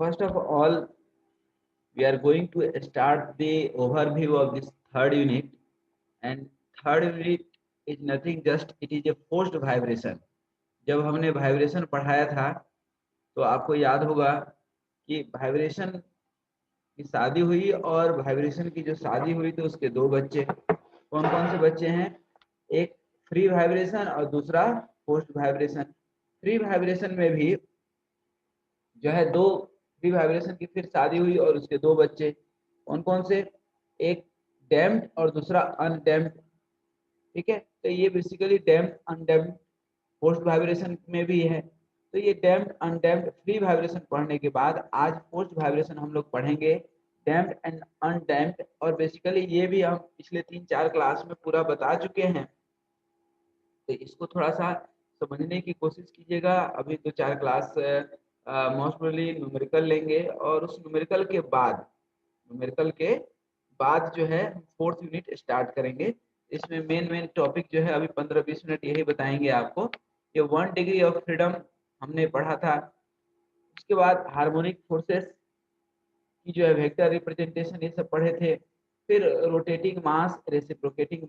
first of all, we are going to start the overview of this third unit. And third unit is nothing, just it is a forced vibration. जब हमने vibration पढ़ाया था तो आपको याद होगा कि वाइब्रेशन की शादी हुई, और वाइब्रेशन की जो शादी हुई तो उसके दो बच्चे, कौन कौन से बच्चे हैं? एक फ्री वाइब्रेशन और दूसरा पोस्ट वाइब्रेशन। फ्री वाइब्रेशन में भी जो है दो फ्री वाइब्रेशन की फिर शादी हुई और उसके दो बच्चे, कौन कौन से? एक डैम्प्ड और दूसरा अनडैम्प्ड। ठीक है, तो ये basically damped undamped post vibration में भी है। तो ये डैम्प्ड अनडैम्प्ड फ्री वाइब्रेशन पढ़ने के बाद आज पोस्ट वाइब्रेशन हम लोग पढ़ेंगे, डैम्प्ड एंड अनडैम्प्ड। और बेसिकली ये भी हम पिछले 3-4 क्लास में पूरा बता चुके हैं, तो इसको थोड़ा सा समझने की कोशिश कीजिएगा। अभी 2-4 क्लास मोस्ट प्रोबेबली न्यूमेरिकल लेंगे, और उस न्यूमेरिकल के बाद जो है फोर्थ यूनिट स्टार्ट करेंगे। इसमें मेन टॉपिक जो है अभी 15-20 मिनट यही बताएंगे आपको। ये 1 डिग्री ऑफ फ्रीडम हमने पढ़ा था। उसके बाद हार्मोनिक फोर्सेस की जो है वेक्टर रिप्रेजेंटेशन, ये सब पढ़े थे। फिर rotating mass, reciprocating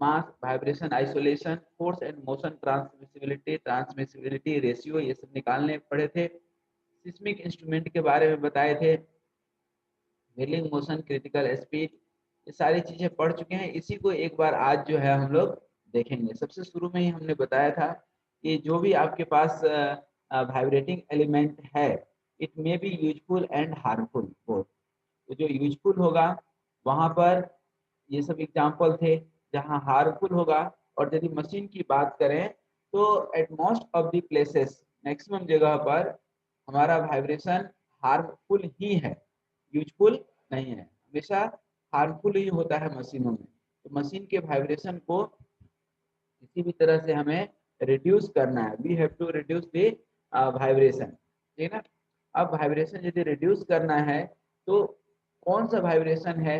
mass, vibration isolation, force and motion, transmissibility ratio, ये सब निकालने पढ़े थे। सिस्मिक इंस्ट्रूमेंट के बारे में बताए थे, व्हीलिंग मोशन, क्रिटिकल स्पीड, ये सारी चीजें पढ़ चुके हैं। इसी को एक बार आज जो है हम लोग देखेंगे। सबसे शुरू में ही हमने बताया था कि जो भी आपके पास वाइब्रेटिंग एलिमेंट है, it may be useful and harmful both. तो जो यूजफुल होगा वहां पर ये सब एग्जाम्पल थे, जहाँ हार्मफुल होगा, और यदि मशीन की बात करें तो at most of the places, maximum जगह पर हमारा वाइब्रेशन हार्मफुल ही है, यूजफुल नहीं है। हमेशा हार्मफुल ही होता है मशीनों में। तो मशीन के वाइब्रेशन को किसी भी तरह से हमें रिड्यूस करना है, we have to reduce the vibration, ठीक है ना। अब वाइब्रेशन यदि रिड्यूस करना है तो कौन सा वाइब्रेशन है,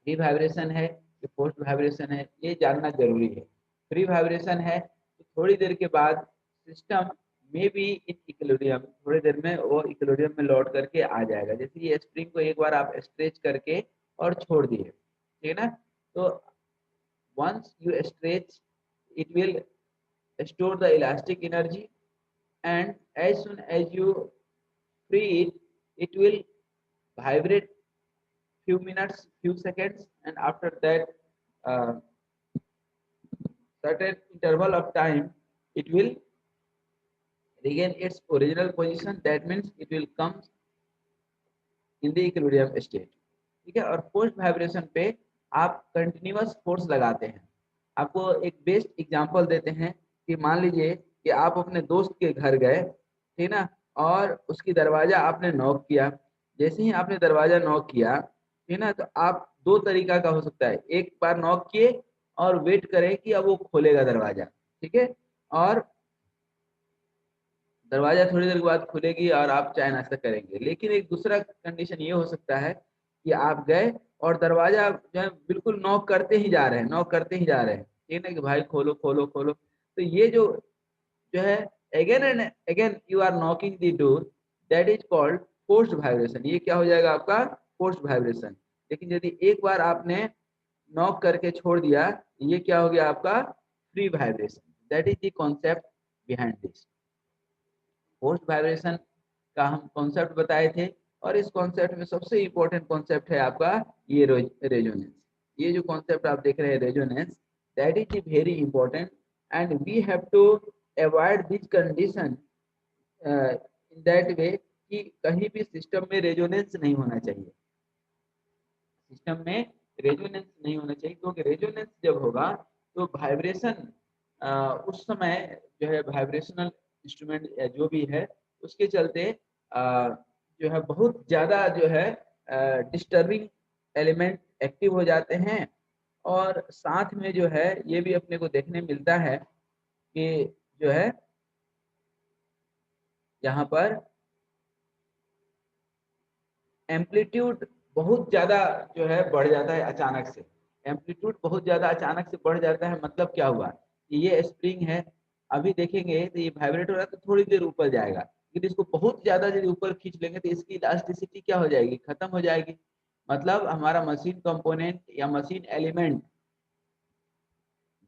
फ्री वाइब्रेशन है कि पोस्ट वाइब्रेशन है, ये जानना जरूरी है। फ्री वाइब्रेशन है तो थोड़ी देर के बाद सिस्टम में भी इन इक्विलिब्रियम, थोड़ी देर में वो इक्विलिब्रियम में लौट करके आ जाएगा। जैसे ये स्प्रिंग को एक बार आप स्ट्रेच करके और छोड़ दिए, ठीक है ना, तो once you stretch, it will store the elastic energy, and as soon as you free it, it will vibrate few minutes, few seconds, and after that uh, certain interval of time, it will regain its original position. That means it will come in the equilibrium state। ठीक है, और post vibration पे आप continuous force लगाते हैं। आपको एक best example देते हैं कि मान लीजिए कि आप अपने दोस्त के घर गए, ठीक ना, और उसकी दरवाजा आपने नॉक किया। जैसे ही आपने दरवाजा नॉक किया, ठीक ना, तो आप दो तरीका का हो सकता है, एक बार नॉक किए और वेट करें कि अब वो खोलेगा दरवाजा, ठीक है, और दरवाजा थोड़ी देर के बाद खुलेगी और आप चाय नाश्ता करेंगे। लेकिन एक दूसरा कंडीशन ये हो सकता है कि आप गए और दरवाजा जो है बिल्कुल नॉक करते ही जा रहे हैं, नॉक करते ही जा रहे हैं, ये ना कि भाई खोलो खोलो खोलो। तो ये जो जो है again and again you are knocking the door, that is called forced vibration. ये क्या हो जाएगा आपका? Forced vibration. लेकिन यदि एक बार आपने नॉक करके छोड़ दिया, ये क्या हो गया आपका? Free vibration. That is the concept behind this. Post vibration का हम कॉन्सेप्ट बताए थे, और इस कॉन्सेप्ट में सबसे इंपॉर्टेंट कॉन्सेप्ट है आपका ये रेजोनेंस। ये जो कॉन्सेप्ट आप देख रहे हैं resonance, that is very important, and we have to avoid this condition in that way कि कहीं भी सिस्टम में रेजोनेंस नहीं होना चाहिए, सिस्टम में रेजोनेंस नहीं होना चाहिए, क्योंकि रेजोनेंस जब होगा तो वाइब्रेशन उस समय जो है वाइब्रेशनल इंस्ट्रूमेंट जो भी है उसके चलते जो है बहुत ज़्यादा जो है डिस्टर्बिंग एलिमेंट एक्टिव हो जाते हैं। और साथ में जो है ये भी अपने को देखने मिलता है कि जो है यहाँ पर एम्पलीट्यूड बहुत ज़्यादा जो है बढ़ जाता है अचानक से। एम्पलीट्यूड बहुत ज़्यादा अचानक से बढ़ जाता है, मतलब क्या हुआ कि ये स्प्रिंग है, अभी देखेंगे तो ये वाइब्रेट हो रहा है तो थोड़ी देर ऊपर जाएगा, लेकिन इसको बहुत ज्यादा यदि ऊपर खींच लेंगे तो इसकी इलास्टिसिटी क्या हो जाएगी, खत्म हो जाएगी। मतलब हमारा मशीन कंपोनेंट या मशीन एलिमेंट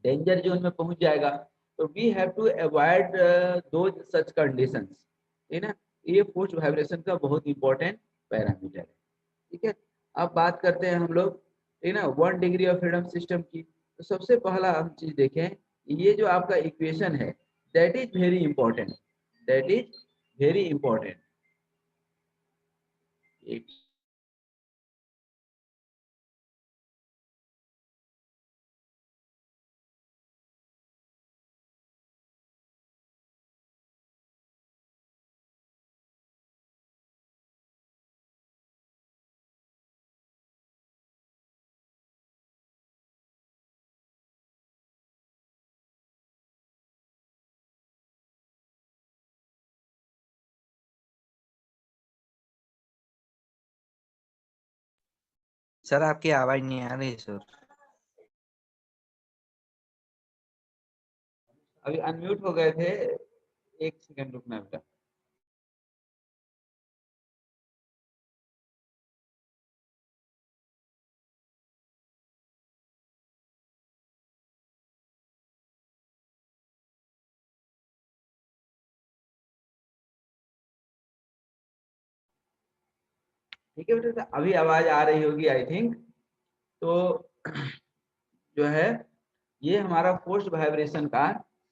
डेंजर जोन में पहुंच जाएगा। तो we have to avoid those such conditions, ठीक है। ये फोर्स वाइब्रेशन का बहुत इंपॉर्टेंट पैरामीटर है, ठीक है। अब बात करते हैं हम लोग, ठीक है ना, 1 डिग्री ऑफ फ्रीडम सिस्टम की। तो सबसे पहला हम चीज देखें, ये जो आपका इक्वेशन है that is very important, that is very important. Sir आपकी आवाज नहीं आ रही सर। अभी अनम्यूट हो गए थे, एक सेकंड रुकना बेटा। ठीक है बेटा, तो अभी आवाज आ रही होगी आई थिंक। तो जो है ये हमारा फोर्स वाइब्रेशन का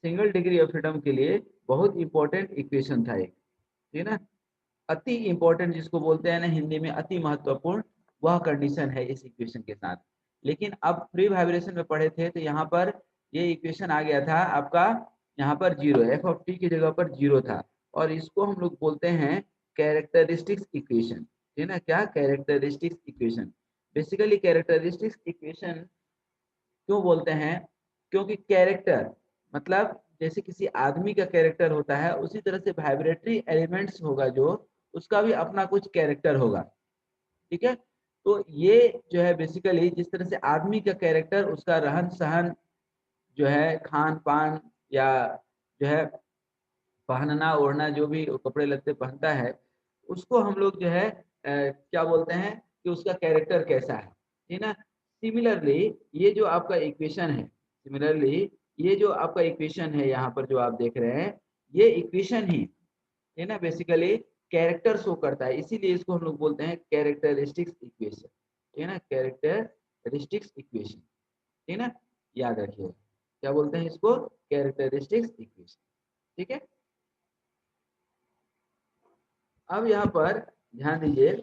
1 डिग्री ऑफ फ्रीडम के लिए बहुत इंपॉर्टेंट इक्वेशन था एक, ठीक है ना। अति इंपॉर्टेंट जिसको बोलते हैं ना हिंदी में अति महत्वपूर्ण, वह कंडीशन है इस इक्वेशन के साथ। लेकिन अब फ्री वाइब्रेशन में पढ़े थे तो यहाँ पर ये इक्वेशन आ गया था आपका, यहाँ पर जीरो, एफ ऑफ टी की जगह पर जीरो था। और इसको हम लोग बोलते हैं कैरेक्टरिस्टिक्स इक्वेशन, ठीक है ना। क्या, characteristics equation. Basically characteristics equation क्यों बोलते हैं, क्योंकि कैरेक्टर मतलब जैसे किसी आदमी का कैरेक्टर होता है उसी तरह से वाइब्रेटरी एलिमेंट्स होगा जो, उसका भी अपना कुछ कैरेक्टर होगा, ठीक है। तो ये जो है बेसिकली जिस तरह से आदमी का कैरेक्टर, उसका रहन सहन जो है, खान पान या जो है पहनना ओढ़ना, जो भी कपड़े लत्ते पहनता है, उसको हम लोग जो है क्या बोलते हैं कि उसका कैरेक्टर कैसा है, ठीक है ना। सिमिलरली ये जो आपका इक्वेशन है, सिमिलरली ये जो आपका इक्वेशन है यहाँ पर जो आप देख रहे हैं, ये इक्वेशन ही है ना बेसिकली कैरेक्टर शो करता है, इसीलिए इसको हम लोग बोलते हैं कैरेक्टरिस्टिक्स इक्वेशन, ठीक है ना, कैरेक्टरिस्टिक्स इक्वेशन, ठीक है ना। याद रखिएगा क्या बोलते हैं इसको, कैरेक्टरिस्टिक्स इक्वेशन, ठीक है। अब यहाँ पर ध्यान दीजिए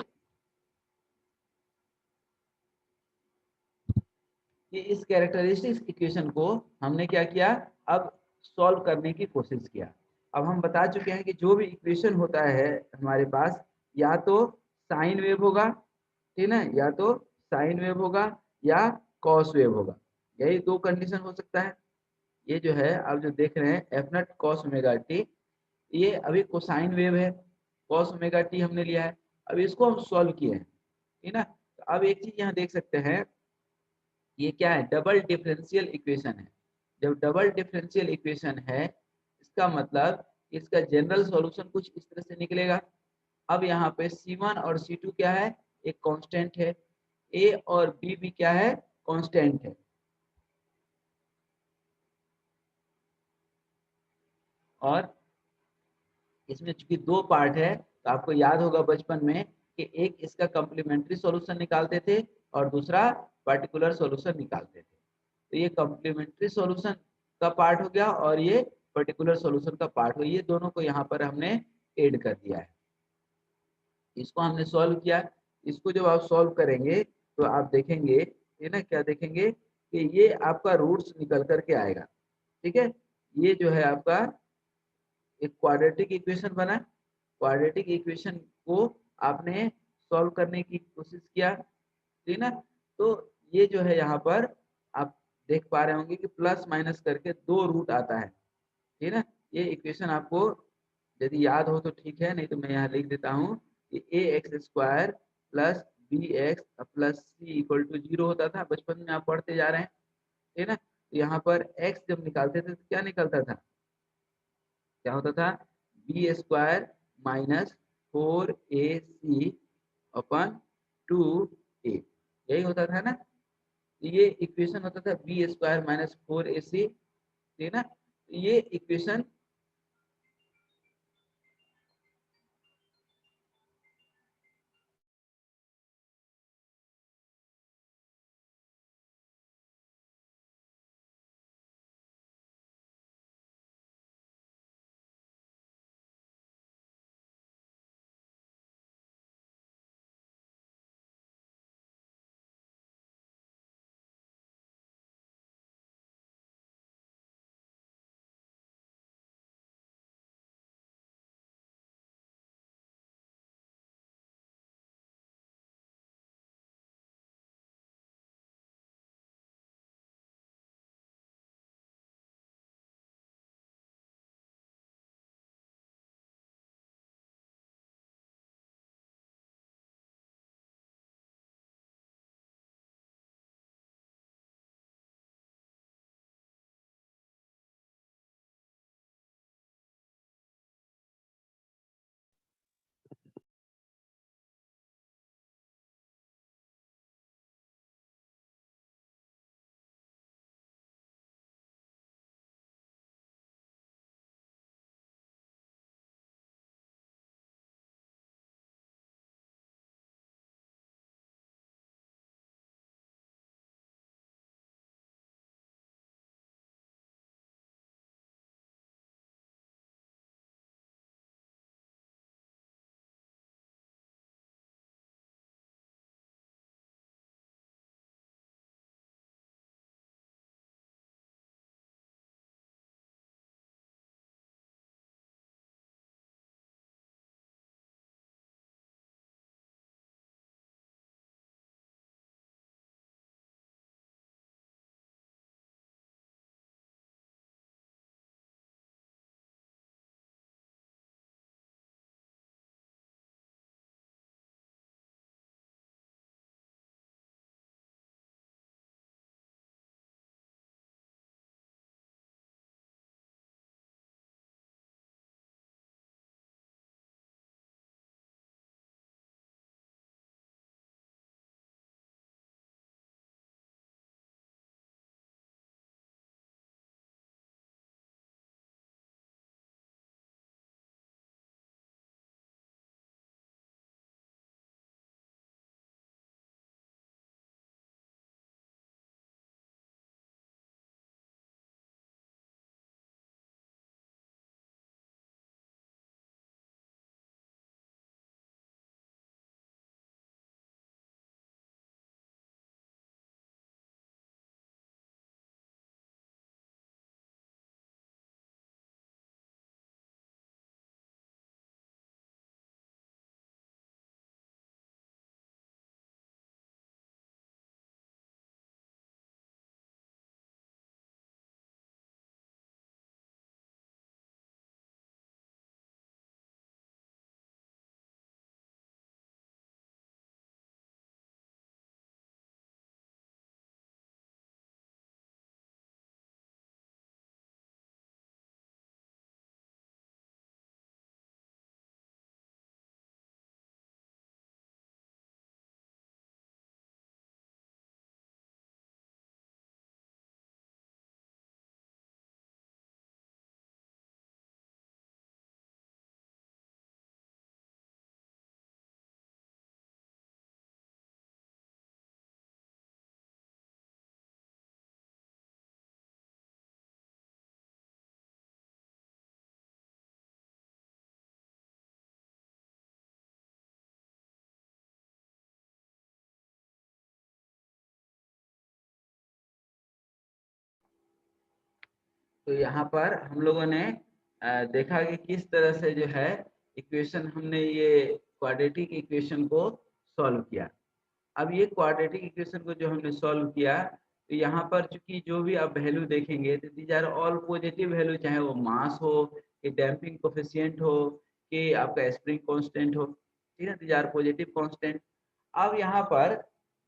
कि इस कैरेक्टरिस्टिक्स इक्वेशन को हमने क्या किया, अब सॉल्व करने की कोशिश किया। अब हम बता चुके हैं कि जो भी इक्वेशन होता है हमारे पास, या तो साइन वेव होगा, ठीक है, या तो साइन वेव होगा या कॉस वेव होगा, यही दो कंडीशन हो सकता है। ये जो है आप जो देख रहे हैं F not cos omega T, ये अभी कोसाइन वेव है, कॉस ओमेगा टी हमने लिया है। अब इसको हम सॉल्व किए हैं, ठीक है ना। तो अब एक चीज यहाँ देख सकते हैं, ये क्या है, डबल डिफरेंशियल इक्वेशन है। जब डबल डिफरेंशियल इक्वेशन है इसका मतलब इसका जनरल सॉल्यूशन कुछ इस तरह से निकलेगा। अब यहाँ पे C1 और C2 क्या है, एक कांस्टेंट है, A और B भी क्या है, कांस्टेंट है। और इसमें चूंकि दो पार्ट है तो आपको याद होगा बचपन में कि एक इसका कम्प्लीमेंट्री सॉल्यूशन निकालते थे और दूसरा पर्टिकुलर सॉल्यूशन निकालते थे। तो ये कम्प्लीमेंट्री सॉल्यूशन का पार्ट हो गया और ये पर्टिकुलर सॉल्यूशन का पार्ट हो, ये दोनों को यहाँ पर हमने ऐड कर दिया है। इसको हमने सॉल्व किया। इसको जब आप सॉल्व करेंगे तो आप देखेंगे, ये ना क्या देखेंगे कि ये आपका रूट्स निकल करके आएगा, ठीक है। ये जो है आपका एक क्वाड्रेटिक इक्वेशन बना, क्वाड्रेटिक इक्वेशन को आपने सॉल्व करने की कोशिश किया, ठीक ना। तो ये जो है यहाँ पर आप देख पा रहे होंगे कि प्लस माइनस करके दो रूट आता है, ठीक है ना। ये इक्वेशन आपको यदि याद हो तो ठीक है, नहीं तो मैं यहाँ लिख देता हूँ कि A X square plus B X plus C equal to 0 होता था, बचपन में आप पढ़ते जा रहे हैं, ठीक है ना। तो यहाँ पर x जब निकालते थे तो क्या निकलता था, क्या होता था, बी स्क्वायर माइनस 4ac अपन 2a, यही होता था ना। ये इक्वेशन होता था बी स्क्वायर माइनस 4ac, ठीक है ना। ये इक्वेशन तो यहाँ पर हम लोगों ने देखा कि किस तरह से जो है इक्वेशन, हमने ये क्वाड्रेटिक इक्वेशन को सॉल्व किया। अब ये क्वाड्रेटिक इक्वेशन को जो हमने सॉल्व किया, तो यहाँ पर चूंकि जो भी आप वैल्यू देखेंगे तो these are all positive value, चाहे वो मास हो कि डैम्पिंग कोफिशिएंट हो कि आपका स्प्रिंग कांस्टेंट हो, ठीक है, दीज आर पॉजिटिव कांस्टेंट। अब यहाँ पर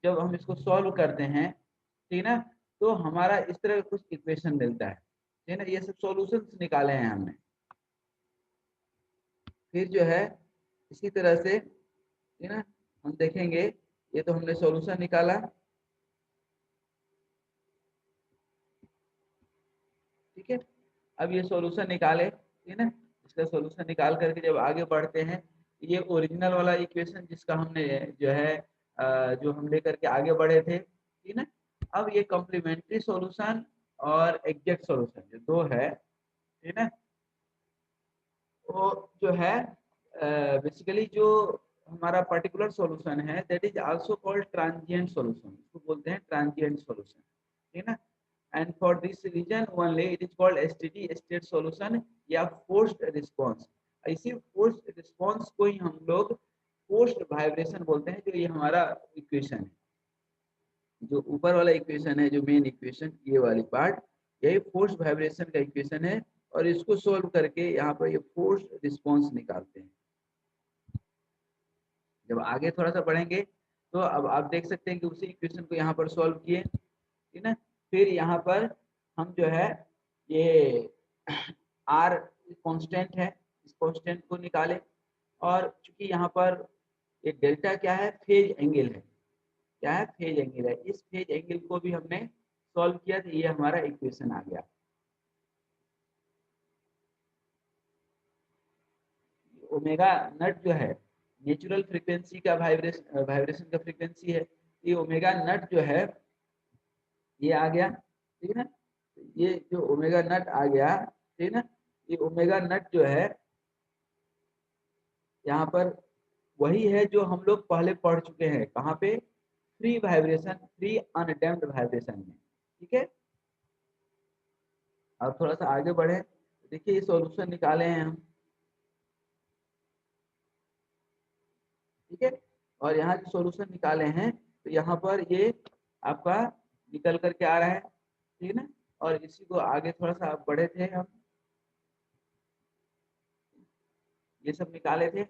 जब हम इसको सॉल्व करते हैं, ठीक है ना, तो हमारा इस तरह कुछ इक्वेशन मिलता है, ठीक है ना। ये सब सॉल्यूशंस निकाले हैं हमने। फिर जो है इसी तरह से, ठीक ना, हम देखेंगे ये तो हमने सॉल्यूशन निकाला, ठीक है। अब ये सॉल्यूशन निकाले, ठीक है ना, इसका सॉल्यूशन निकाल करके जब आगे बढ़ते हैं, ये ओरिजिनल वाला इक्वेशन जिसका हमने जो है जो हम लेकर के आगे बढ़े थे, ठीक है ना। अब ये कॉम्प्लीमेंट्री सॉल्यूशन और एग्जैक्ट सॉल्यूशन जो दो है, ठीक है ना, वो जो है बेसिकली जो हमारा पर्टिकुलर सॉल्यूशन है that is also called transient solution, इसको बोलते हैं ट्रांजिएंट सॉल्यूशन, ठीक है ना। And for this reason only it is called steady state solution या फोर्स्ड रिस्पांस। इसी फोर्स्ड रिस्पांस को ही हम लोग फोर्स्ड वाइब्रेशन बोलते हैं। जो ये हमारा इक्वेशन है, जो ऊपर वाला इक्वेशन है, जो मेन इक्वेशन ये वाली पार्ट, यही फोर्स्ड वाइब्रेशन का इक्वेशन है, और इसको सोल्व करके यहाँ पर ये फोर्स्ड रिस्पांस निकालते हैं। जब आगे थोड़ा सा बढ़ेंगे तो अब आप देख सकते हैं कि उसी इक्वेशन को यहाँ पर सॉल्व किए, ठीक है। फिर यहाँ पर हम जो है ये आर कांस्टेंट है, इस कांस्टेंट को निकाले, और चूंकि यहाँ पर ये डेल्टा क्या है, फेज एंगल है, क्या है, फेज एंगल है। इस फेज एंगल को भी हमने सॉल्व किया तो ये हमारा इक्वेशन आ गया। ओमेगा नट जो है नेचुरल फ्रीक्वेंसी का वाइब्रेशन का फ्रीक्वेंसी है। ये ओमेगा नट जो है ये आ गया, ठीक है ना। ये जो ओमेगा नट आ गया, ठीक है ना, ये ओमेगा नट जो है यहाँ पर वही है जो हम लोग पहले पढ़ चुके हैं, कहाँ पे, free vibration, free undamped vibration में, ठीक है। अब थोड़ा सा आगे बढ़े, देखिए ये सॉल्यूशन निकाले हैं हम, ठीक है। और यहाँ जो सॉल्यूशन निकाले हैं तो यहाँ पर ये आपका निकल करके आ रहा है, ठीक है ना। और इसी को आगे थोड़ा सा बढ़े थे हम, ये सब निकाले थे,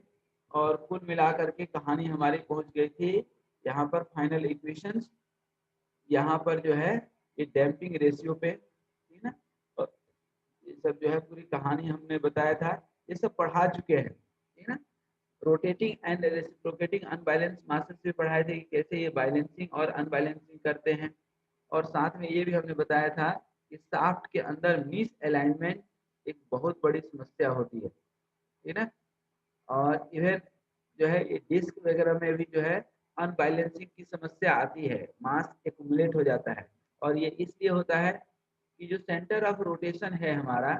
और कुल मिला करके कहानी हमारी पहुंच गई थी यहाँ पर फाइनल इक्वेशंस। यहाँ पर जो है ये डैम्पिंग रेशियो पे, ठीक है ना। और ये सब जो है पूरी कहानी हमने बताया था, ये सब पढ़ा चुके हैं, ठीक है ना। Rotating and reciprocating unbalance masses भी पढ़ाए थे कि कैसे ये बैलेंसिंग और अनबैलेंसिंग करते हैं। और साथ में ये भी हमने बताया था कि शाफ्ट के अंदर मिस अलाइनमेंट एक बहुत बड़ी समस्या होती है, ठीक है ना। और इवन जो है ये डिस्क वगैरह में भी जो है अनबैलेंसिंग की समस्या आती है, मास एक्यूमुलेट हो जाता है। और ये इसलिए होता है कि जो सेंटर ऑफ रोटेशन है हमारा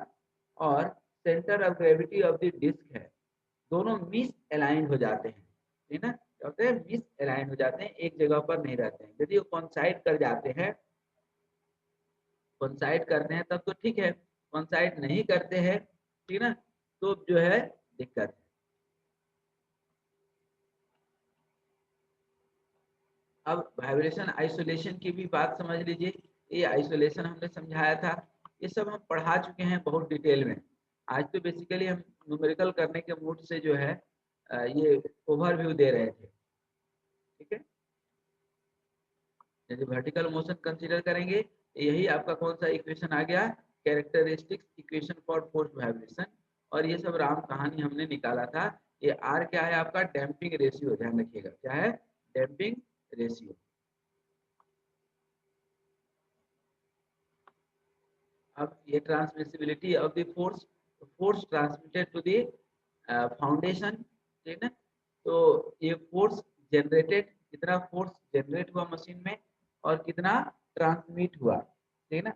और centre of gravity of the disc है, दोनों मिस अलाइंड हो जाते हैं, ठीक है ना। क्या होता है, मिस अलाइंड हो जाते हैं, एक जगह पर नहीं रहते हैं। यदि वो कॉन्साइड कर जाते हैं, कॉन्साइड करते हैं तब तो ठीक है, कॉन्साइड नहीं करते हैं, ठीक है ना, तो जो है दिक्कत है। अब वाइब्रेशन आइसोलेशन की भी बात समझ लीजिए। ये आइसोलेशन हमने समझाया था, ये सब हम पढ़ा चुके हैं बहुत डिटेल में। आज तो बेसिकली हम न्यूमेरिकल करने के मूड से जो है ये ओवरव्यू दे रहे थे, ठीक है। यदि वर्टिकल मोशन कंसीडर करेंगे तो यही आपका कौन सा इक्वेशन आ गया, characteristics equation for force vibration. और ये सब राम कहानी हमने निकाला था। ये आर क्या है आपका, डैम्पिंग रेशियो, ध्यान रखिएगा क्या है, डैम्पिंग रेशियो। अब ये transmissibility of the force, force transmitted to the foundation, ठीक है। तो ये फोर्स जनरेटेड, कितना फोर्स जनरेट हुआ मशीन में और कितना ट्रांसमिट हुआ, ठीक है ना।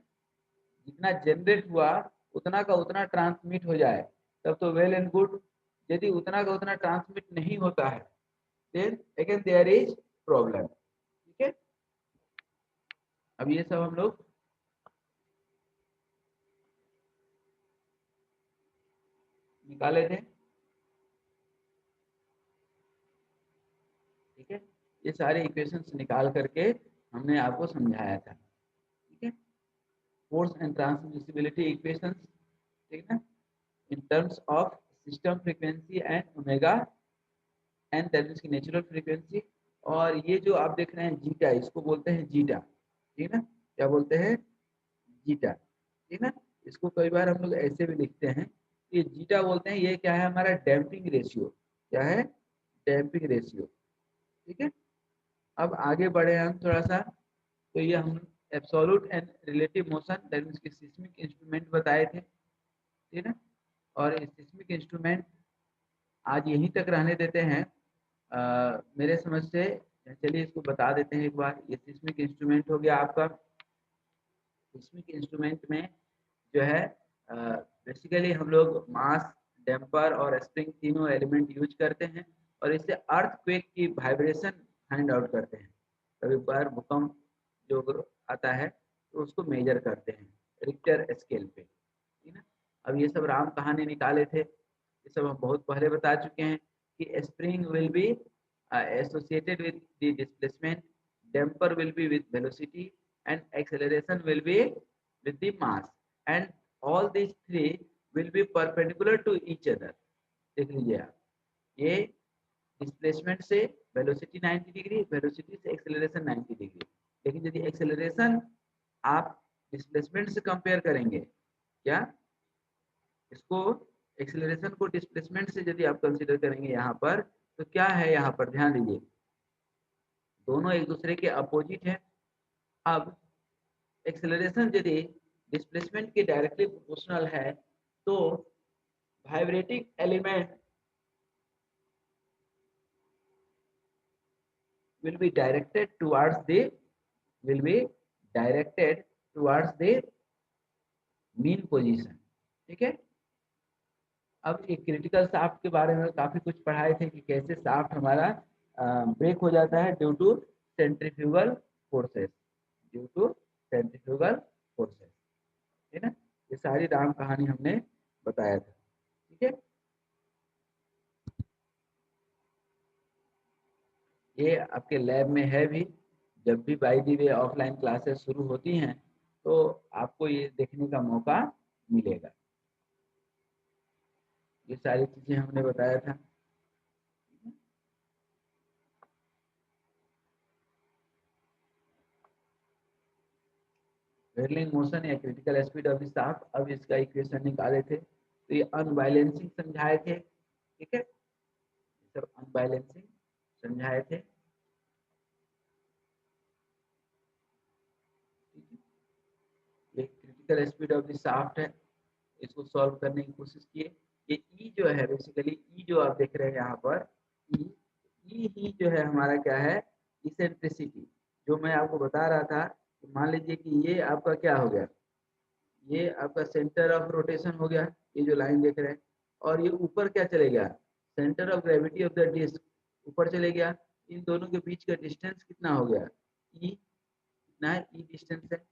जितना जनरेट हुआ उतना का उतना ट्रांसमिट हो जाए तब तो वेल एंड गुड। यदि उतना का उतना ट्रांसमिट नहीं होता है then again there is problem, ठीक है। अब ये सब हम लोग निकाले थे, ठीक है। ये सारे इक्वेशंस निकाल करके हमने आपको समझाया था, ठीक है। फोर्स एंड ट्रांसमिसिबिलिटी इक्वेशंस, ठीक है, in terms of system frequency and omega and that is natural frequency. और ये जो आप देख रहे हैं जीटा, इसको बोलते हैं जीटा, ठीक है ना। क्या बोलते हैं, जीटा, ठीक है ना। इसको कई बार हम लोग ऐसे भी लिखते हैं ये जीटा बोलते हैं, ये क्या है हमारा डैम्पिंग रेशियो, क्या है डैम्पिंग रेशियो। ठीक है, अब आगे बढ़े हम थोड़ा सा, तो ये हम absolute and relative motion that means के सिस्मिक इंस्ट्रूमेंट बताए थे, ठीक है। और सिस्मिक इंस्ट्रूमेंट आज यहीं तक रहने देते हैं मेरे समझ से। चलिए इसको बता देते हैं एक बार। ये सिस्मिक इंस्ट्रूमेंट हो गया आपका। सिस्मिक इंस्ट्रूमेंट में जो है बेसिकली हम लोग मास, डैम्पर और स्प्रिंग तीनों एलिमेंट यूज करते हैं, और इससे अर्थक्वेक की वाइब्रेशन फाइंड आउट करते हैं। कभी बार भूकंप जो आता है तो उसको मेजर करते हैं रिक्टर स्केल पे, ठीक है। अब ये सब राम कहानी निकाले थे, ये सब हम बहुत पहले बता चुके हैं कि spring will be associated with the displacement, damper will be with velocity, and acceleration will be with the mass, and all these three will be perpendicular to each other। देख लीजिए आप, ये डिस्प्लेसमेंट से वेलोसिटी 90 डिग्री, वेलोसिटी से acceleration 90 degree. लेकिन यदि acceleration आप displacement से कंपेयर करेंगे, क्या इसको एक्सेलरेशन को डिस्प्लेसमेंट से यदि आप कंसीडर करेंगे यहाँ पर, तो क्या है यहाँ पर ध्यान दीजिए, दोनों एक दूसरे के अपोजिट है। अब एक्सेलरेशन यदि डिस्प्लेसमेंट के डायरेक्टली प्रोपोर्शनल है, तो vibrating element will be directed towards the will be directed towards the mean position। ठीक है। अब एक क्रिटिकल शाफ्ट के बारे में काफी कुछ पढ़ाए थे कि कैसे शाफ्ट हमारा ब्रेक हो जाता है due to centrifugal forces, due to centrifugal forces, है ना। ये सारी राम कहानी हमने बताया था, ठीक है। ये आपके लैब में है भी, जब भी by the way offline classes शुरू होती हैं तो आपको ये देखने का मौका मिलेगा। ये सारी चीजें हमने बताया था। व्हीरलिंग मोशन या critical speed of the shaft, अब इसका इक्वेशन निकाले थे, तो ये अनबैलेंसिंग समझाए थे, ठीक है। सब अनबैलेंसिंग समझाए थे, ये critical speed of the shaft है, इसको सॉल्व करने की कोशिश किए। ये ई जो है बेसिकली, ई जो आप देख रहे हैं यहाँ पर, ई ई ही जो है हमारा क्या है, इसेंट्रिसिटी। जो मैं आपको बता रहा था, मान लीजिए कि ये आपका क्या हो गया, ये आपका सेंटर ऑफ रोटेशन हो गया, ये जो लाइन देख रहे हैं, और ये ऊपर क्या चले गया, centre of gravity of the disc ऊपर चले गया। इन दोनों के बीच का डिस्टेंस कितना हो गया, ई, कितना है, ई डिस्टेंस है,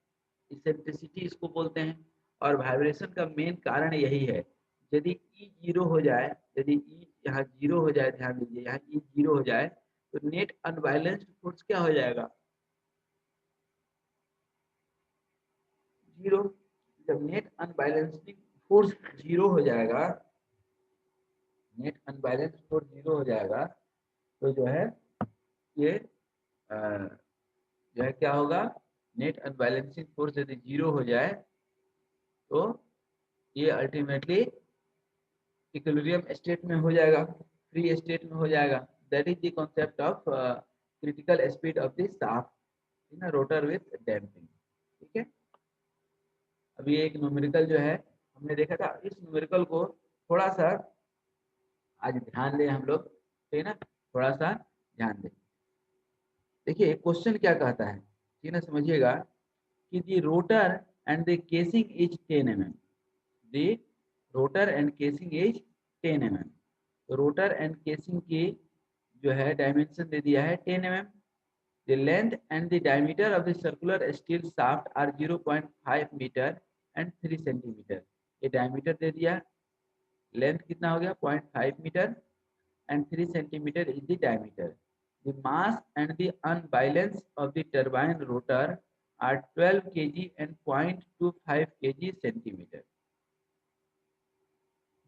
इसेंट्रिसिटी इसको बोलते हैं। और वाइब्रेशन का मेन कारण यही है, यदि ई जीरो हो जाए, यदि ई यहाँ जीरो हो जाए, ध्यान दीजिए यहाँ ई जीरो हो जाए, तो नेट अनबैलेंस्ड फोर्स क्या हो जाएगा, जीरो। जब नेट अनबैलेंसिंग फोर्स जीरो हो जाएगा, नेट अनबैलेंस फोर्स जीरो हो जाएगा, तो जो है ये जो है क्या होगा, नेट अनबैलेंसिंग फोर्स यदि जीरो हो जाए तो ये अल्टीमेटली इक्विलिब्रियम स्टेट में हो जाएगा, फ्री स्टेट में हो जाएगा। That is the concept of critical speed of the shaft in a rotor with damping, ठीक है। अभी एक न्यूमेरिकल जो है हमने देखा था, इस न्यूमेरिकल को थोड़ा सा आज ध्यान दें हम लोग, ठीक है ना, थोड़ा सा ध्यान दें। देखिए क्वेश्चन क्या कहता है, ठीक है ना, समझिएगा कि the rotor and the casing is 10 mm, the rotor and casing is 10 mm। तो रोटर एंड केसिंग की जो है डायमेंशन दे दिया है 10 mm। The length and the diameter of the circular steel shaft are 0.5 metre and 3 centimetre. ये diameter दे दिया, लेंथ कितना हो गया 0.5 metre and 3 centimeter is the diameter. The mass and the unbalance of the turbine rotor are 12 kg and 0.25 kg centimeter.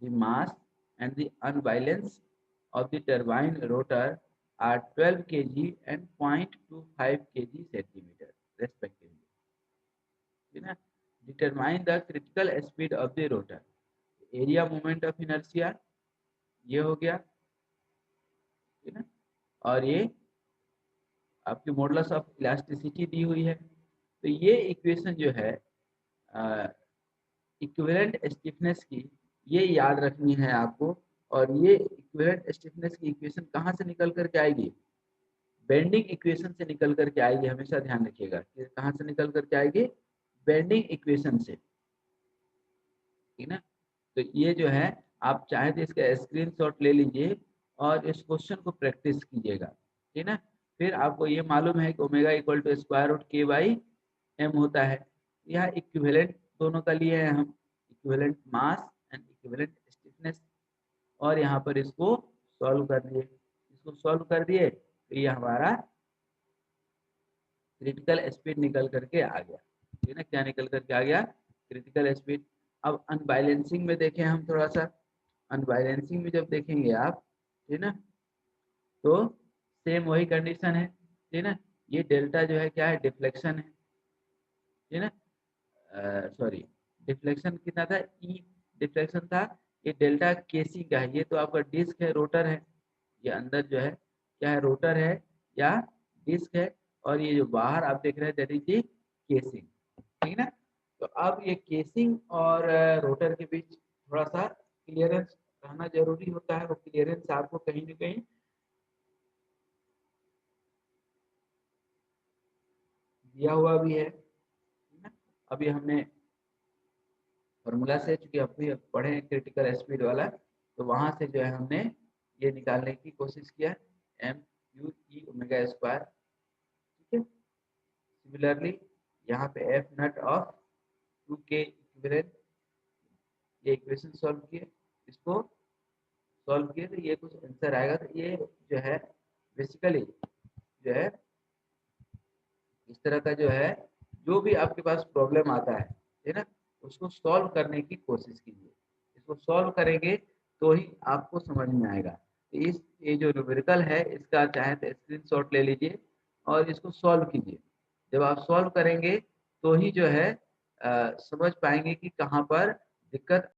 The mass and the unbalance of the turbine rotor are 12 kg and 0.25 kg centimeter respectively. Determine the critical speed of the rotor. Area moment of inertia ये हो गया, ठीक है ना, और ये आपकी modulus of elasticity दी हुई है। तो ये इक्वेशन जो है इक्विवेलेंट स्टिफनेस की, ये याद रखनी है आपको। और ये इक्विवेलेंट स्टिफनेस की इक्वेशन कहाँ से निकल करके आएगी? बेंडिंग इक्वेशन से निकल करके आएगी, हमेशा ध्यान रखिएगा कि कहाँ से निकल करके आएगी, बेंडिंग इक्वेशन से, ठीक ना। तो ये जो है आप चाहे तो इसका स्क्रीनशॉट ले लीजिए और इस क्वेश्चन को प्रैक्टिस कीजिएगा, ठीक ना। फिर आपको ये मालूम है कि omega equal to square root K by M होता है। यहाँ इक्विवेलेंट दोनों का लिए हैं हम, equivalent mass and equivalent stiffness, और यहाँ पर इसको सॉल्व कर दिए। इसको सॉल्व कर दिए तो ये हमारा क्रिटिकल स्पीड निकल करके आ गया, ठीक है ना। क्या निकल करके आ गया? Critical speed. अब अनबैलेंसिंग में देखें हम थोड़ा सा, अनबैलेंसिंग में जब देखेंगे आप, ठीक ना, तो सेम वही कंडीशन है, ठीक ना। ये डेल्टा जो है क्या है? डिफ्लेक्शन है, ठीक ना। सॉरी, डिफ्लेक्शन कितना था? ई डिफ्लेक्शन था। ये डेल्टा केसी का है, ये तो आपका डिस्क है, रोटर है। ये अंदर जो है क्या है? रोटर है या डिस्क है, और ये जो बाहर आप देख रहे हैं दैट इज दी केसिंग, ठीक है ना। तो अब ये केसिंग और रोटर के बीच थोड़ा सा क्लियरेंस रहना जरूरी होता है। वो क्लियरेंस आपको कहीं ना कहीं दिया हुआ भी है, ठीक है। अभी हमने फॉर्मूला से, चूंकि अभी पढ़े क्रिटिकल स्पीड वाला, तो वहां से जो है हमने ये निकालने की कोशिश किया, M U E omega square, ठीक है। सिमिलरली यहाँ पे F nut of 2k equivalent, ये इक्वेशन सॉल्व किए, इसको सॉल्व किए तो ये कुछ आंसर आएगा। तो ये जो है बेसिकली जो है इस तरह का जो है, जो भी आपके पास प्रॉब्लम आता है ना, उसको सॉल्व करने की कोशिश कीजिए। इसको सॉल्व करेंगे तो ही आपको समझ में आएगा। तो इस ये जो न्यूमेरिकल है इसका चाहे तो स्क्रीनशॉट ले लीजिए और इसको सॉल्व कीजिए। जब आप सॉल्व करेंगे तो ही जो है समझ पाएंगे कि कहाँ पर दिक्कत